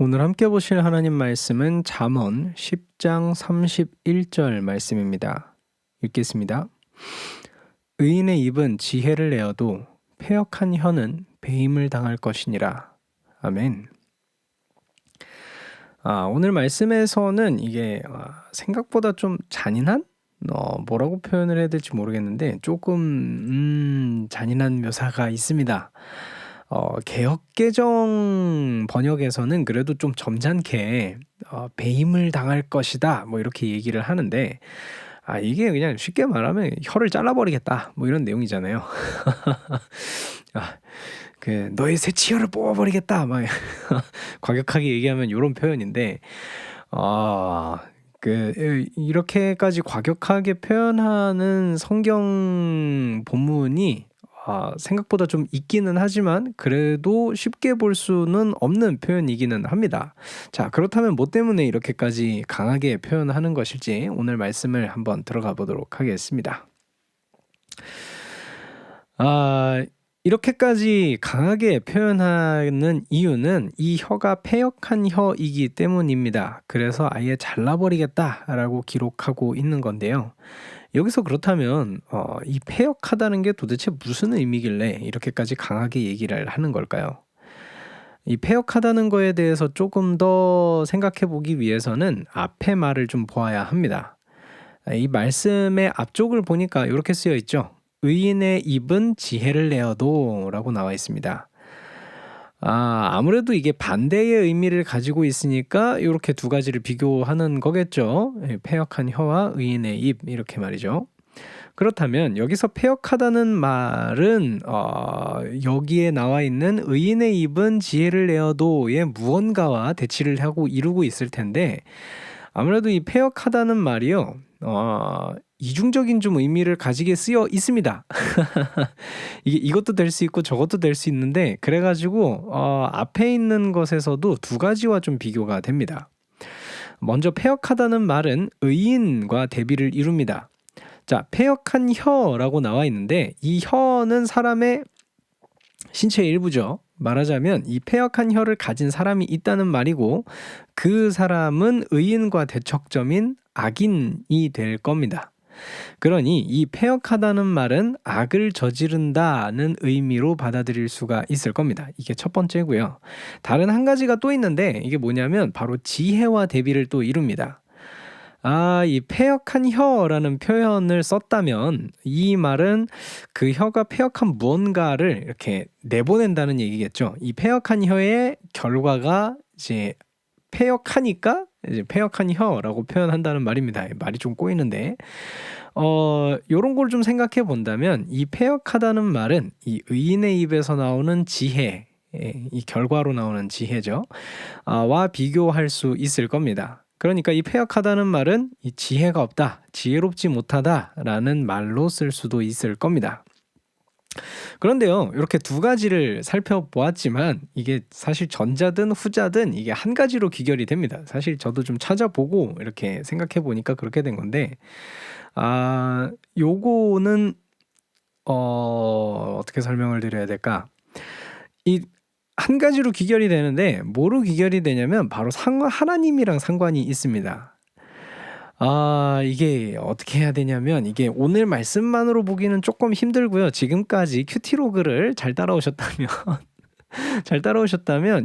오늘 함께 보실 하나님 말씀은 잠언 10장 31절 말씀입니다. 읽겠습니다. 의인의 입은 지혜를 내어도 패역한 혀는 배임을 당할 것이니라. 아멘. 오늘 말씀에서는 이게 생각보다 좀 잔인한? 뭐라고 표현을 해야 될지 모르겠는데 조금 잔인한 묘사가 있습니다. 개역개정 번역에서는 그래도 좀 점잖게 배임을 당할 것이다 뭐 이렇게 얘기를 하는데 이게 그냥 쉽게 말하면 혀를 잘라버리겠다 뭐 이런 내용이잖아요. 너의 새치혈을 뽑아버리겠다 막 과격하게 얘기하면 이런 표현인데 이렇게까지 과격하게 표현하는 성경 본문이 생각보다 좀 있기는 하지만 그래도 쉽게 볼 수는 없는 표현이기는 합니다. 자, 그렇다면 뭐 때문에 이렇게까지 강하게 표현하는 것일지 오늘 말씀을 한번 들어가 보도록 하겠습니다. 이렇게까지 강하게 표현하는 이유는 이 혀가 패역한 혀이기 때문입니다. 그래서 아예 잘라버리겠다라고 기록하고 있는 건데요. 여기서 그렇다면 이 패역하다는 게 도대체 무슨 의미길래 이렇게까지 강하게 얘기를 하는 걸까요? 이 패역하다는 거에 대해서 조금 더 생각해 보기 위해서는 앞의 말을 좀 보아야 합니다. 이 말씀의 앞쪽을 보니까 이렇게 쓰여 있죠. 의인의 입은 지혜를 내어도 라고 나와 있습니다. 아무래도 이게 반대의 의미를 가지고 있으니까 이렇게 두 가지를 비교하는 거겠죠. 패역한 혀와 의인의 입 이렇게 말이죠. 그렇다면 여기서 패역하다는 말은 여기에 나와 있는 의인의 입은 지혜를 내어도의 무언가와 대치를 하고 이루고 있을 텐데 아무래도 이 패역하다는 말이요. 이중적인 좀 의미를 가지게 쓰여 있습니다. 이것도 될 수 있고 저것도 될 수 있는데 그래가지고 앞에 있는 것에서도 두 가지와 좀 비교가 됩니다. 먼저 패역하다는 말은 의인과 대비를 이룹니다. 자, 패역한 혀라고 나와 있는데 이 혀는 사람의 신체의 일부죠. 말하자면 이 패역한 혀를 가진 사람이 있다는 말이고 그 사람은 의인과 대척점인 악인이 될 겁니다. 그러니 이 패역하다는 말은 악을 저지른다는 의미로 받아들일 수가 있을 겁니다. 이게 첫 번째고요. 다른 한 가지가 또 있는데 이게 뭐냐면 바로 지혜와 대비를 또 이룹니다. 이 패역한 혀라는 표현을 썼다면 이 말은 그 혀가 패역한 무언가를 이렇게 내보낸다는 얘기겠죠. 이 패역한 혀의 결과가 이제 패역하니까 이제 패역한 혀라고 표현한다는 말입니다. 말이 좀 꼬이는데 요런 걸 좀 생각해 본다면 이 패역하다는 말은 이 의인의 입에서 나오는 지혜, 이 결과로 나오는 지혜죠. 와 비교할 수 있을 겁니다. 그러니까 이 패역하다는 말은 이 지혜가 없다, 지혜롭지 못하다라는 말로 쓸 수도 있을 겁니다. 그런데요, 이렇게 두 가지를 살펴보았지만 이게 사실 전자든 후자든 이게 한 가지로 귀결이 됩니다. 사실 저도 좀 찾아보고 이렇게 생각해 보니까 그렇게 된 건데 요거는 어떻게 설명을 드려야 될까? 이 한 가지로 귀결이 되는데 뭐로 귀결이 되냐면 바로 하나님이랑 상관이 있습니다. 이게 어떻게 해야 되냐면 이게 오늘 말씀만으로 보기는 조금 힘들고요. 지금까지 큐티로그를 잘 따라오셨다면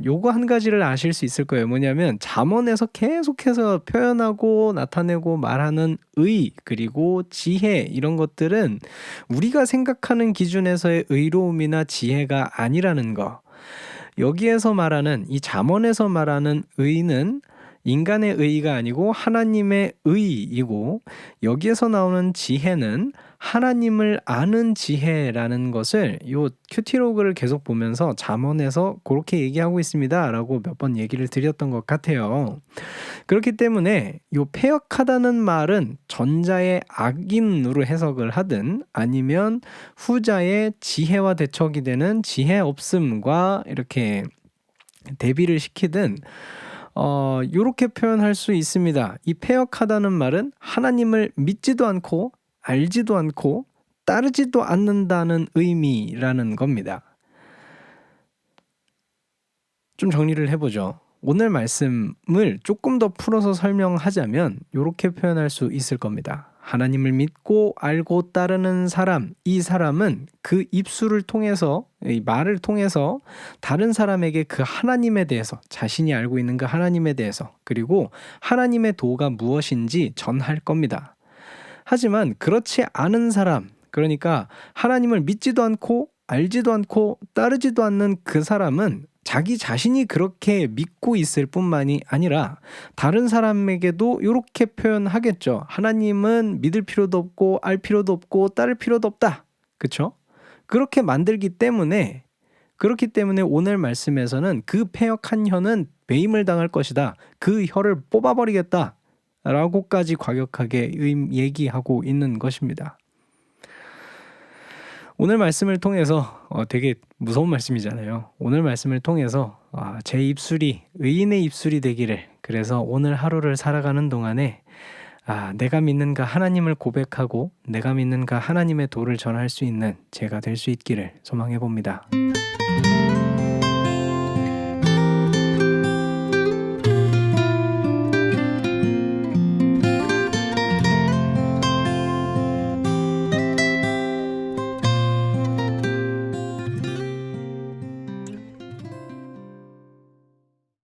요거 한 가지를 아실 수 있을 거예요. 뭐냐면 잠언에서 계속해서 표현하고 나타내고 말하는 의 그리고 지혜 이런 것들은 우리가 생각하는 기준에서의 의로움이나 지혜가 아니라는 거. 여기에서 말하는 이 잠언에서 말하는 의는 인간의 의의가 아니고 하나님의 의이고 여기에서 나오는 지혜는 하나님을 아는 지혜라는 것을 요 큐티로그를 계속 보면서 잠언에서 그렇게 얘기하고 있습니다 라고 몇 번 얘기를 드렸던 것 같아요. 그렇기 때문에 요 패역하다는 말은 전자의 악인으로 해석을 하든 아니면 후자의 지혜와 대척이 되는 지혜 없음과 이렇게 대비를 시키든 요렇게 표현할 수 있습니다. 이 패역하다는 말은 하나님을 믿지도 않고 알지도 않고 따르지도 않는다는 의미라는 겁니다. 좀 정리를 해보죠. 오늘 말씀을 조금 더 풀어서 설명하자면 이렇게 표현할 수 있을 겁니다. 하나님을 믿고 알고 따르는 사람, 이 사람은 그 입술을 통해서, 이 말을 통해서 다른 사람에게 그 하나님에 대해서, 자신이 알고 있는 그 하나님에 대해서, 그리고 하나님의 도가 무엇인지 전할 겁니다. 하지만 그렇지 않은 사람, 그러니까 하나님을 믿지도 않고 알지도 않고 따르지도 않는 그 사람은 자기 자신이 그렇게 믿고 있을 뿐만이 아니라 다른 사람에게도 이렇게 표현하겠죠. 하나님은 믿을 필요도 없고 알 필요도 없고 따를 필요도 없다. 그렇죠? 그렇게 만들기 때문에, 그렇기 때문에 오늘 말씀에서는 그 패역한 혀는 배임을 당할 것이다. 그 혀를 뽑아버리겠다. 라고까지 과격하게 얘기하고 있는 것입니다. 오늘 말씀을 통해서 되게 무서운 말씀이잖아요. 오늘 말씀을 통해서 제 입술이 의인의 입술이 되기를, 그래서 오늘 하루를 살아가는 동안에 내가 믿는 그 하나님을 고백하고 내가 믿는 그 하나님의 도를 전할 수 있는 제가 될 수 있기를 소망해 봅니다.